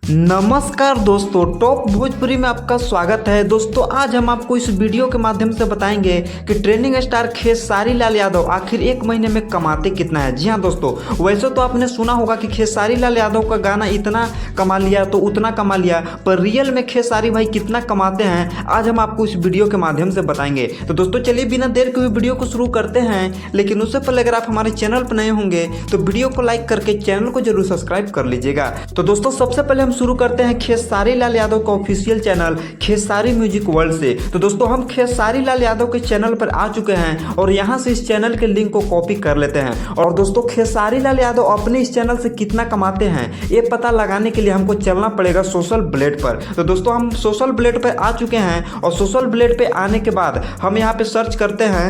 नमस्कार दोस्तों, टॉप भोजपुरी में आपका स्वागत है। दोस्तों आज हम आपको इस वीडियो के माध्यम से बताएंगे कि ट्रेंडिंग स्टार खेसारी लाल यादव आखिर एक महीने में कमाते कितना है। जी हाँ दोस्तों, वैसे तो आपने सुना होगा कि खेसारी लाल यादव का गाना इतना कमा लिया तो उतना कमा लिया, पर रियल में खेसारी भाई कितना कमाते हैं आज हम आपको इस वीडियो के माध्यम से बताएंगे। तो दोस्तों चलिए बिना देर के वीडियो को शुरू करते हैं, लेकिन उससे पहले अगर आप हमारे चैनल पर नए होंगे तो वीडियो को लाइक करके चैनल को जरूर सब्सक्राइब कर लीजिएगा। तो दोस्तों सबसे पहले हम शुरू करते हैं खेसारी लाल यादव का official channel Khesari music world से। तो दोस्तों हम खेसारी लाल यादव के चैनल पर आ चुके हैं और यहां से इस चैनल के लिंक को कॉपी कर लेते हैं। और दोस्तों खेसारी लाल यादव अपने इस चैनल से कितना कमाते हैं ये पता लगाने के लिए हमको चलना पड़ेगा सोशल ब्लेड पर। तो दोस्तों हम सोशल ब्लेड पर आ चुके हैं और सोशल ब्लेड पे आने के बाद हम यहाँ पे सर्च करते हैं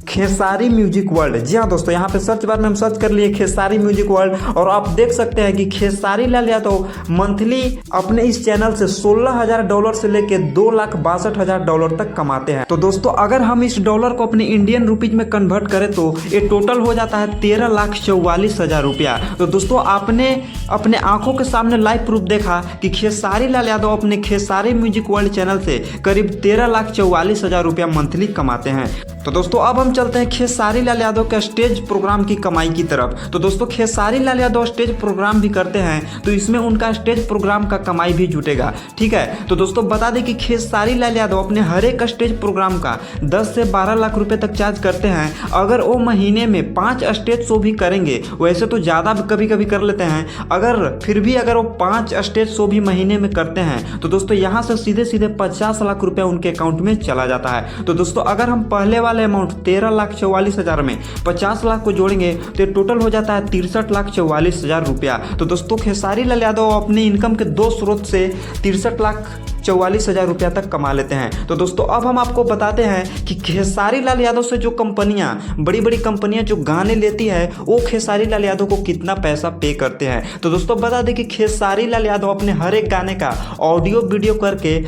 खेसारी म्यूजिक वर्ल्ड। जी हाँ दोस्तों, यहाँ पे सर्च बार में हम सर्च कर लिए खेसारी म्यूजिक वर्ल्ड और आप देख सकते हैं कि खेसारी लाल यादव मंथली अपने इस चैनल से $16,000 से लेके $2,62,000 तक कमाते हैं। तो दोस्तों अगर हम इस डॉलर को अपने इंडियन रुपीज में कन्वर्ट करें तो ये टोटल हो जाता है $13,44,000। तो दोस्तों आपने अपने आंखों के सामने लाइव प्रूफ देखा कि खेसारी लाल यादव अपने खेसारी म्यूजिक वर्ल्ड चैनल से करीब $13,44,000 मंथली कमाते हैं। तो दोस्तों अब हम चलते हैं खेसारी लाल यादव के स्टेज प्रोग्राम की कमाई की तरफ। तो दोस्तों खेसारी लाल यादव स्टेज प्रोग्राम भी करते हैं, तो इसमें उनका स्टेज प्रोग्राम का कमाई भी जुटेगा। ठीक है, तो दोस्तों बता दें कि खेसारी लाल यादव अपने हर एक स्टेज प्रोग्राम का 10 से 12 लाख रुपए तक चार्ज करते हैं। अगर वो महीने में 5 स्टेज शो भी करेंगे, वैसे तो ज़्यादा कभी कभी कर लेते हैं, अगर वो 5 स्टेज शो भी महीने में करते हैं तो दोस्तों यहाँ से सीधे सीधे 50 लाख रुपया उनके अकाउंट में चला जाता है। तो दोस्तों अगर हम पहले वाले अमाउंट 13,44,000 में 50 लाख को जोड़ेंगे तो टोटल हो जाता है 63,44,000 रुपया। तो दोस्तों खेसारी लाल यादव अपने इनकम के 2 स्रोत से 63,44,000 रुपया तक कमा लेते हैं। तो दोस्तों अब हम आपको बताते हैं कि खेसारी लाल यादव से जो कंपनियां, बड़ी बड़ी कंपनियां जो गाने लेती है वो खेसारी लाल यादव को कितना पैसा पे करते हैं। तो दोस्तों बता दें कि खेसारी लाल यादव अपने हर एक गाने का ऑडियो वीडियो करके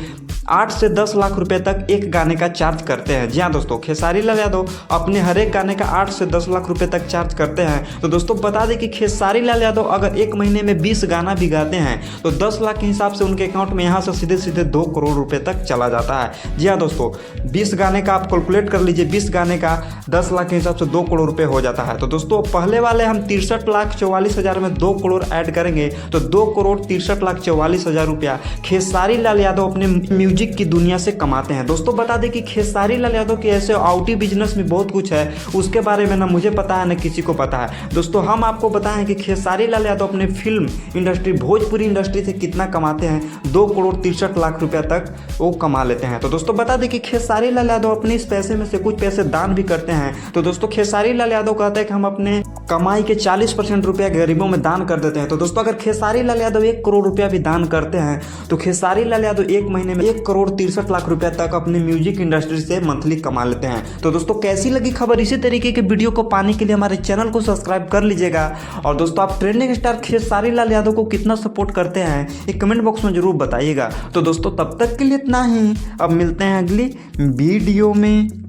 8 से 10 लाख रुपए तक एक गाने का चार्ज करते हैं। जी हाँ दोस्तों, खेसारी लाल यादव अपने हर एक गाने का 8 से 10 लाख रुपए तक चार्ज करते हैं। तो दोस्तों बता दें कि खेसारी लाल यादव अगर एक महीने में 20 गाना भी गाते हैं तो 10 लाख के हिसाब से उनके अकाउंट में यहाँ से सीधे सीधे 2 करोड़ रुपए तक चला जाता है। जी हाँ दोस्तों, 20 गाने का आप कैलकुलेट कर लीजिए, 20 गाने का 10 लाख के हिसाब से 2 करोड़ रुपए हो जाता है। तो दोस्तों पहले वाले हम 63,44,000 में 2 करोड़ ऐड करेंगे तो 2,63,44,000 रुपया खेसारी लाल यादव अपने म्यूजिक की दुनिया से कमाते हैं। दोस्तों बता दें कि खेसारी लाल यादव के ऐसे आउटी बिजनेस में बहुत कुछ है, उसके बारे में ना मुझे पता है ना किसी को पता है। दोस्तों हम आपको बताएं कि खेसारी लाल यादव अपने फिल्म इंडस्ट्री, भोजपुरी इंडस्ट्री से कितना कमाते हैं, 2,63,00,000 रुपया तक वो कमा लेते हैं। तो दोस्तों बता दें कि खेसारी लाल यादव अपने इस पैसे में से कुछ पैसे दान भी करते हैं। तो दोस्तों खेसारी लाल यादव कहते हैं कि हम अपने कमाई के 40% रुपया गरीबों में दान कर देते हैं। तो दोस्तों अगर खेसारी लाल यादव 1 करोड़ रुपया भी दान करते हैं तो खेसारी लाल यादव एक महीने में 1,63 लाख रुपया तक अपने म्यूजिक इंडस्ट्री से मंथली कमा लेते हैं। तो दोस्तों कैसी लगी खबर? इसी तरीके के वीडियो को पाने के लिए हमारे चैनल को सब्सक्राइब कर लीजिएगा। और दोस्तों आप ट्रेंडिंग स्टार खेसारी लाल यादव को कितना सपोर्ट करते हैं ये कमेंट बॉक्स में जरूर बताइएगा। तो दोस्तों तब तक के लिए इतना ही, अब मिलते हैं अगली वीडियो में।